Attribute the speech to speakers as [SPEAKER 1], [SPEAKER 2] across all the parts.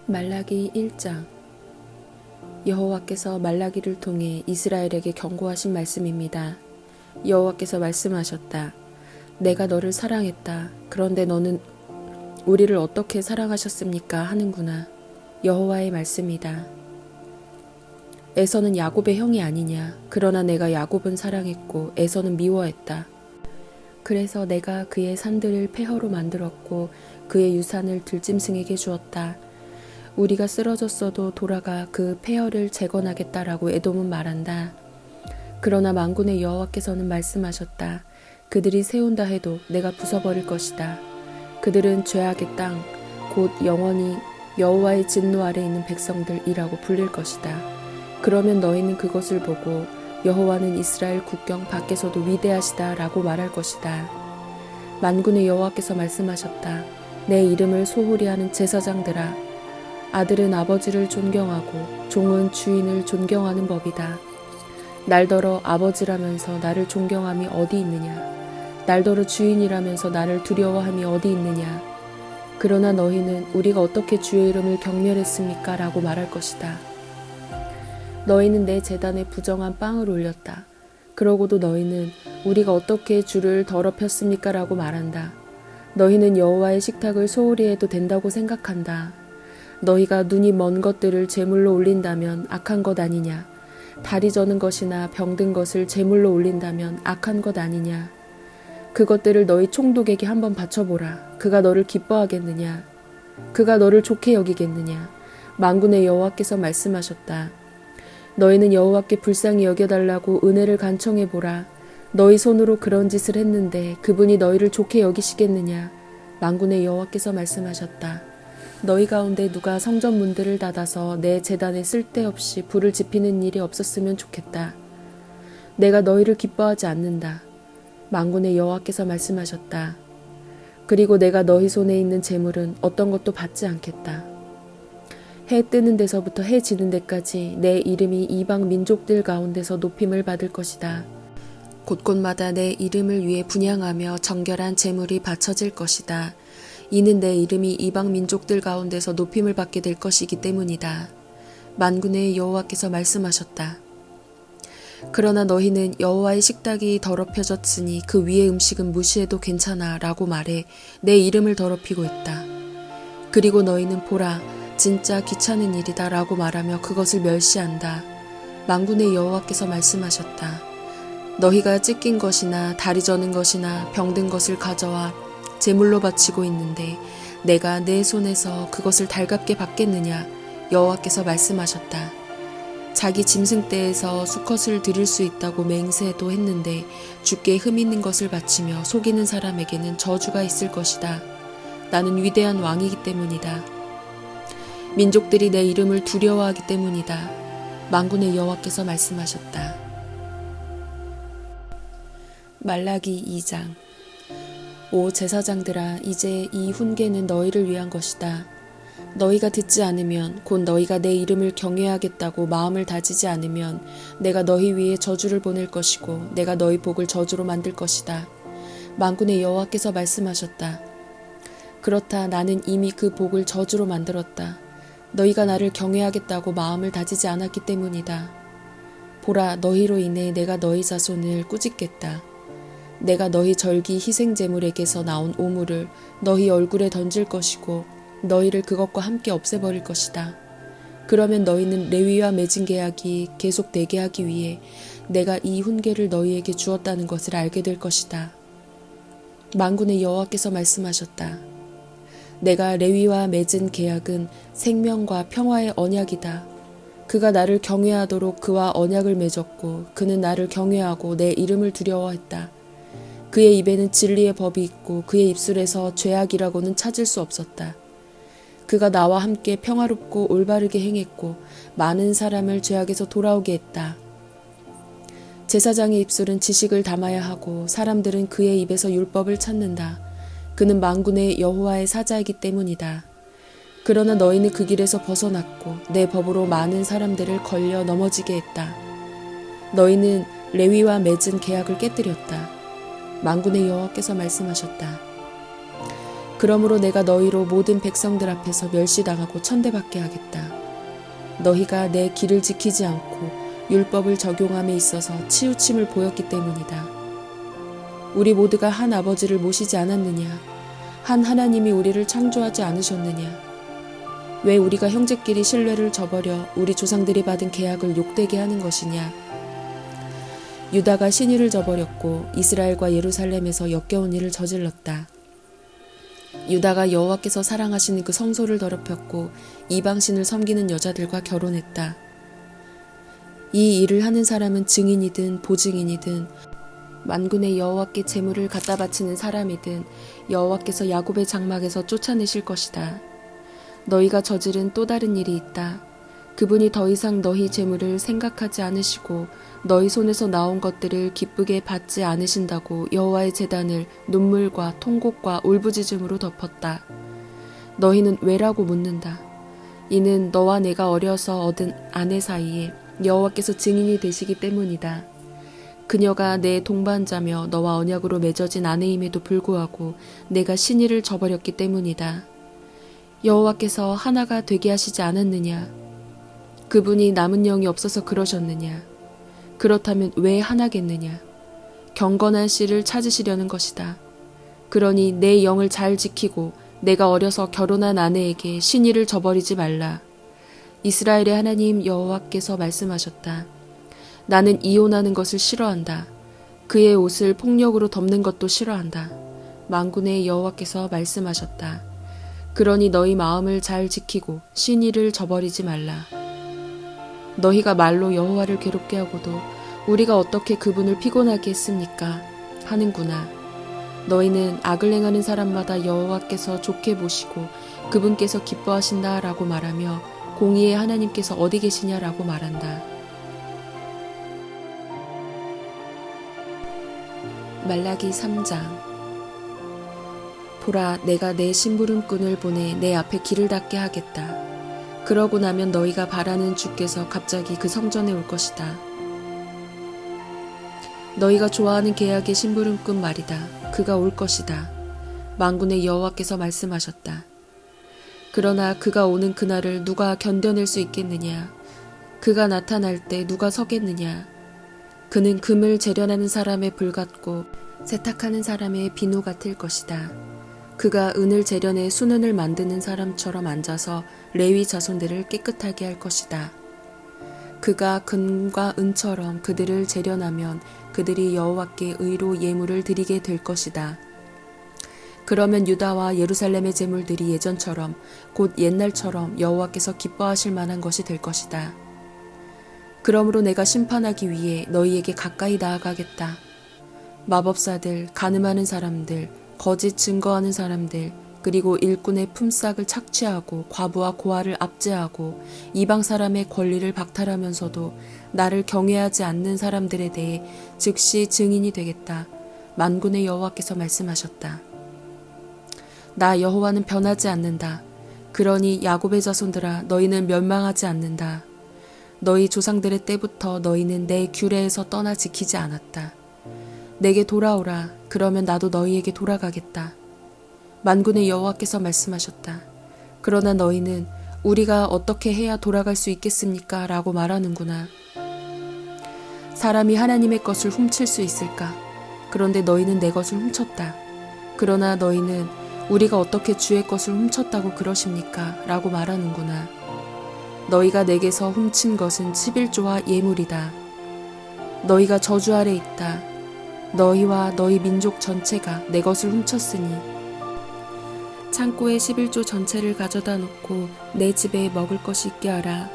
[SPEAKER 1] 말라기 1장. 여호와께서 말라기를 통해 이스라엘에게 경고하신 말씀입니다. 여호와께서 말씀하셨다. 내가 너를 사랑했다. 그런데 너는 우리를 어떻게 사랑하셨습니까? 하는구나. 여호와의 말씀이다. 에서는 야곱의 형이 아니냐. 그러나 내가 야곱은 사랑했고 에서는 미워했다. 그래서 내가 그의 산들을 폐허로 만들었고 그의 유산을 들짐승에게 주었다. 우리가 쓰러졌어도 돌아가 그 폐허를 재건하겠다라고 에돔은 말한다. 그러나 만군의 여호와께서는 말씀하셨다. 그들이 세운다 해도 내가 부숴버릴 것이다. 그들은 죄악의 땅, 곧 영원히 여호와의 진노 아래 있는 백성들이라고 불릴 것이다. 그러면 너희는 그것을 보고 여호와는 이스라엘 국경 밖에서도 위대하시다 라고 말할 것이다. 만군의 여호와께서 말씀하셨다. 내 이름을 소홀히 하는 제사장들아, 아들은 아버지를 존경하고 종은 주인을 존경하는 법이다. 날더러 아버지라면서 나를 존경함이 어디 있느냐? 날더러 주인이라면서 나를 두려워함이 어디 있느냐? 그러나 너희는 우리가 어떻게 주의 이름을 경멸했습니까? 라고 말할 것이다. 너희는 내 제단에 부정한 빵을 올렸다. 그러고도 너희는 우리가 어떻게 주를 더럽혔습니까? 라고 말한다. 너희는 여호와의 식탁을 소홀히 해도 된다고 생각한다. 너희가 눈이 먼 것들을 제물로 올린다면 악한 것 아니냐? 다리 저는 것이나 병든 것을 제물로 올린다면 악한 것 아니냐? 그것들을 너희 총독에게 한번 바쳐보라. 그가 너를 기뻐하겠느냐? 그가 너를 좋게 여기겠느냐? 만군의 여호와께서 말씀하셨다. 너희는 여호와께 불쌍히 여겨달라고 은혜를 간청해보라. 너희 손으로 그런 짓을 했는데 그분이 너희를 좋게 여기시겠느냐? 만군의 여호와께서 말씀하셨다. 너희 가운데 누가 성전 문들을 닫아서 내 제단에 쓸데없이 불을 지피는 일이 없었으면 좋겠다. 내가 너희를 기뻐하지 않는다. 만군의 여호와께서 말씀하셨다. 그리고 내가 너희 손에 있는 재물은 어떤 것도 받지 않겠다. 해 뜨는 데서부터 해 지는 데까지 내 이름이 이방 민족들 가운데서 높임을 받을 것이다. 곳곳마다 내 이름을 위해 분향하며 정결한 제물이 바쳐질 것이다. 이는 내 이름이 이방 민족들 가운데서 높임을 받게 될 것이기 때문이다. 만군의 여호와께서 말씀하셨다. 그러나 너희는 여호와의 식탁이 더럽혀졌으니 그 위의 음식은 무시해도 괜찮아 라고 말해 내 이름을 더럽히고 있다. 그리고 너희는 보라, 진짜 귀찮은 일이다 라고 말하며 그것을 멸시한다. 만군의 여호와께서 말씀하셨다. 너희가 찢긴 것이나 다리 저는 것이나 병든 것을 가져와 제물로 바치고 있는데 내가 내 손에서 그것을 달갑게 받겠느냐? 여호와께서 말씀하셨다. 자기 짐승 떼에서 수컷을 드릴 수 있다고 맹세도 했는데 주께 흠 있는 것을 바치며 속이는 사람에게는 저주가 있을 것이다. 나는 위대한 왕이기 때문이다. 민족들이 내 이름을 두려워하기 때문이다. 만군의 여호와께서 말씀하셨다. 말라기 2장. 오 제사장들아, 이제 이 훈계는 너희를 위한 것이다. 너희가 듣지 않으면, 곧 너희가 내 이름을 경외하겠다고 마음을 다지지 않으면 내가 너희 위에 저주를 보낼 것이고 내가 너희 복을 저주로 만들 것이다. 만군의 여호와께서 말씀하셨다. 그렇다, 나는 이미 그 복을 저주로 만들었다. 너희가 나를 경외하겠다고 마음을 다지지 않았기 때문이다. 보라, 너희로 인해 내가 너희 자손을 꾸짖겠다. 내가 너희 절기 희생제물에게서 나온 오물을 너희 얼굴에 던질 것이고 너희를 그것과 함께 없애버릴 것이다. 그러면 너희는 레위와 맺은 계약이 계속되게 하기 위해 내가 이 훈계를 너희에게 주었다는 것을 알게 될 것이다. 만군의 여호와께서 말씀하셨다. 내가 레위와 맺은 계약은 생명과 평화의 언약이다. 그가 나를 경외하도록 그와 언약을 맺었고 그는 나를 경외하고 내 이름을 두려워했다. 그의 입에는 진리의 법이 있고 그의 입술에서 죄악이라고는 찾을 수 없었다. 그가 나와 함께 평화롭고 올바르게 행했고 많은 사람을 죄악에서 돌아오게 했다. 제사장의 입술은 지식을 담아야 하고 사람들은 그의 입에서 율법을 찾는다. 그는 만군의 여호와의 사자이기 때문이다. 그러나 너희는 그 길에서 벗어났고 내 법으로 많은 사람들을 걸려 넘어지게 했다. 너희는 레위와 맺은 계약을 깨뜨렸다. 만군의 여호와께서 말씀하셨다. 그러므로 내가 너희로 모든 백성들 앞에서 멸시당하고 천대받게 하겠다. 너희가 내 길을 지키지 않고 율법을 적용함에 있어서 치우침을 보였기 때문이다. 우리 모두가 한 아버지를 모시지 않았느냐? 한 하나님이 우리를 창조하지 않으셨느냐? 왜 우리가 형제끼리 신뢰를 저버려 우리 조상들이 받은 계약을 욕되게 하는 것이냐? 유다가 신의를 저버렸고 이스라엘과 예루살렘에서 역겨운 일을 저질렀다. 유다가 여호와께서 사랑하시는 그 성소를 더럽혔고 이방신을 섬기는 여자들과 결혼했다. 이 일을 하는 사람은 증인이든 보증인이든 만군의 여호와께 제물을 갖다 바치는 사람이든 여호와께서 야곱의 장막에서 쫓아내실 것이다. 너희가 저지른 또 다른 일이 있다. 그분이 더 이상 너희 제물을 생각하지 않으시고 너희 손에서 나온 것들을 기쁘게 받지 않으신다고 여호와의 제단을 눈물과 통곡과 울부짖음으로 덮었다. 너희는 왜라고 묻는다. 이는 너와 내가 어려서 얻은 아내 사이에 여호와께서 증인이 되시기 때문이다. 그녀가 내 동반자며 너와 언약으로 맺어진 아내임에도 불구하고 내가 신의를 저버렸기 때문이다. 여호와께서 하나가 되게 하시지 않았느냐? 그분이 남은 영이 없어서 그러셨느냐? 그렇다면 왜 하나겠느냐? 경건한 씨를 찾으시려는 것이다. 그러니 내 영을 잘 지키고 내가 어려서 결혼한 아내에게 신의를 저버리지 말라. 이스라엘의 하나님 여호와께서 말씀하셨다. 나는 이혼하는 것을 싫어한다. 그의 옷을 폭력으로 덮는 것도 싫어한다. 만군의 여호와께서 말씀하셨다. 그러니 너희 마음을 잘 지키고 신의를 저버리지 말라. 너희가 말로 여호와를 괴롭게 하고도 우리가 어떻게 그분을 피곤하게 했습니까? 하는구나. 너희는 악을 행하는 사람마다 여호와께서 좋게 보시고 그분께서 기뻐하신다라고 말하며 공의의 하나님께서 어디 계시냐라고 말한다. 말라기 3장. 보라, 내가 내 심부름꾼을 보내 내 앞에 길을 닫게 하겠다. 그러고 나면 너희가 바라는 주께서 갑자기 그 성전에 올 것이다. 너희가 좋아하는 계약의 심부름꾼 말이다. 그가 올 것이다. 만군의 여호와께서 말씀하셨다. 그러나 그가 오는 그날을 누가 견뎌낼 수 있겠느냐? 그가 나타날 때 누가 서겠느냐? 그는 금을 재련하는 사람의 불 같고 세탁하는 사람의 비누 같을 것이다. 그가 은을 재련해 수는을 만드는 사람처럼 앉아서 레위 자손들을 깨끗하게 할 것이다. 그가 금과 은처럼 그들을 재련하면 그들이 여호와께 의로 예물을 드리게 될 것이다. 그러면 유다와 예루살렘의 제물들이 예전처럼 곧 옛날처럼 여호와께서 기뻐하실 만한 것이 될 것이다. 그러므로 내가 심판하기 위해 너희에게 가까이 나아가겠다. 마법사들, 가늠하는 사람들, 거짓 증거하는 사람들, 그리고 일꾼의 품삯을 착취하고 과부와 고아를 압제하고 이방 사람의 권리를 박탈하면서도 나를 경외하지 않는 사람들에 대해 즉시 증인이 되겠다. 만군의 여호와께서 말씀하셨다. 나 여호와는 변하지 않는다. 그러니 야곱의 자손들아, 너희는 멸망하지 않는다. 너희 조상들의 때부터 너희는 내 규례에서 떠나 지키지 않았다. 내게 돌아오라. 그러면 나도 너희에게 돌아가겠다. 만군의 여호와께서 말씀하셨다. 그러나 너희는 우리가 어떻게 해야 돌아갈 수 있겠습니까? 라고 말하는구나. 사람이 하나님의 것을 훔칠 수 있을까? 그런데 너희는 내 것을 훔쳤다. 그러나 너희는 우리가 어떻게 주의 것을 훔쳤다고 그러십니까? 라고 말하는구나. 너희가 내게서 훔친 것은 11조와 예물이다. 너희가 저주 아래 있다. 너희와 너희 민족 전체가 내 것을 훔쳤으니 창고에 11조 전체를 가져다 놓고 내 집에 먹을 것이 있게 하라.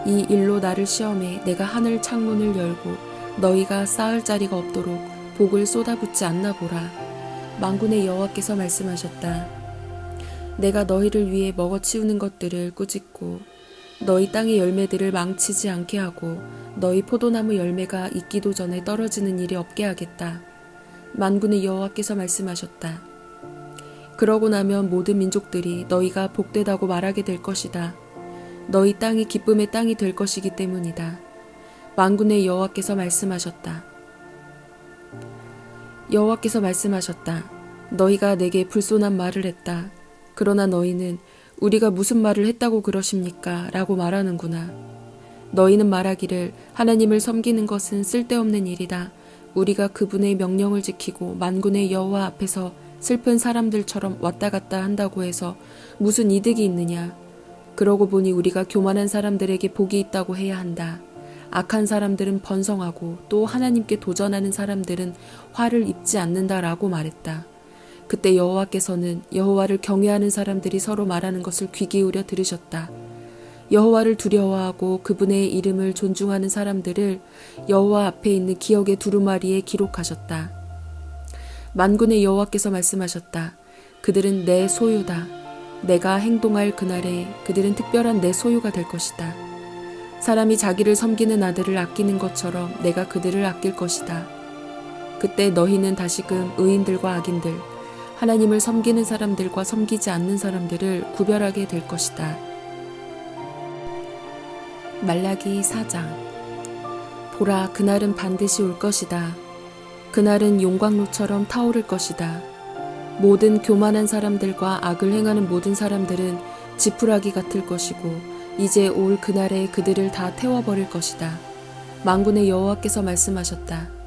[SPEAKER 1] 이 일로 나를 시험해 내가 하늘 창문을 열고 너희가 쌓을 자리가 없도록 복을 쏟아붓지 않나 보라. 만군의 여호와께서 말씀하셨다. 내가 너희를 위해 먹어치우는 것들을 꾸짖고 너희 땅의 열매들을 망치지 않게 하고 너희 포도나무 열매가 익기도 전에 떨어지는 일이 없게 하겠다. 만군의 여호와께서 말씀하셨다. 그러고 나면 모든 민족들이 너희가 복되다고 말하게 될 것이다. 너희 땅이 기쁨의 땅이 될 것이기 때문이다. 만군의 여호와께서 말씀하셨다. 여호와께서 말씀하셨다. 너희가 내게 불손한 말을 했다. 그러나 너희는 우리가 무슨 말을 했다고 그러십니까? 라고 말하는구나. 너희는 말하기를 하나님을 섬기는 것은 쓸데없는 일이다. 우리가 그분의 명령을 지키고 만군의 여호와 앞에서 슬픈 사람들처럼 왔다 갔다 한다고 해서 무슨 이득이 있느냐. 그러고 보니 우리가 교만한 사람들에게 복이 있다고 해야 한다. 악한 사람들은 번성하고 또 하나님께 도전하는 사람들은 화를 입지 않는다라고 말했다. 그때 여호와께서는 여호와를 경외하는 사람들이 서로 말하는 것을 귀 기울여 들으셨다. 여호와를 두려워하고 그분의 이름을 존중하는 사람들을 여호와 앞에 있는 기억의 두루마리에 기록하셨다. 만군의 여호와께서 말씀하셨다. 그들은 내 소유다. 내가 행동할 그날에 그들은 특별한 내 소유가 될 것이다. 사람이 자기를 섬기는 아들을 아끼는 것처럼 내가 그들을 아낄 것이다. 그때 너희는 다시금 의인들과 악인들, 하나님을 섬기는 사람들과 섬기지 않는 사람들을 구별하게 될 것이다. 말라기 4장. 보라, 그날은 반드시 올 것이다. 그날은 용광로처럼 타오를 것이다. 모든 교만한 사람들과 악을 행하는 모든 사람들은 지푸라기 같을 것이고 이제 올 그날에 그들을 다 태워버릴 것이다. 만군의 여호와께서 말씀하셨다.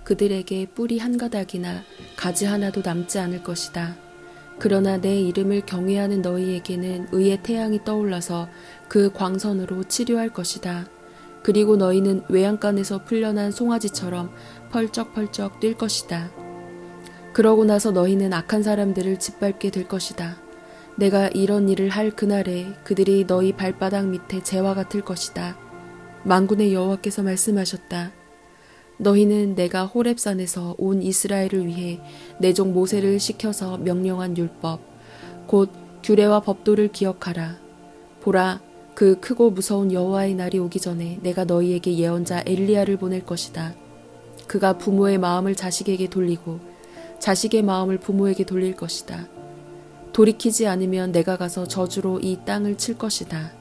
[SPEAKER 1] 그들에게 뿌리 한 가닥이나 가지 하나도 남지 않을 것이다. 그러나 내 이름을 경외하는 너희에게는 의의 태양이 떠올라서 그 광선으로 치료할 것이다. 그리고 너희는 외양간에서 풀려난 송아지처럼 펄쩍펄쩍 뛸 것이다. 그러고 나서 너희는 악한 사람들을 짓밟게 될 것이다. 내가 이런 일을 할 그날에 그들이 너희 발바닥 밑에 재와 같을 것이다. 만군의 여호와께서 말씀하셨다. 너희는 내가 호렙산에서 온 이스라엘을 위해 내 종 모세를 시켜서 명령한 율법, 곧 규례와 법도를 기억하라. 보라, 그 크고 무서운 여호와의 날이 오기 전에 내가 너희에게 예언자 엘리야를 보낼 것이다. 그가 부모의 마음을 자식에게 돌리고 자식의 마음을 부모에게 돌릴 것이다. 돌이키지 않으면 내가 가서 저주로 이 땅을 칠 것이다.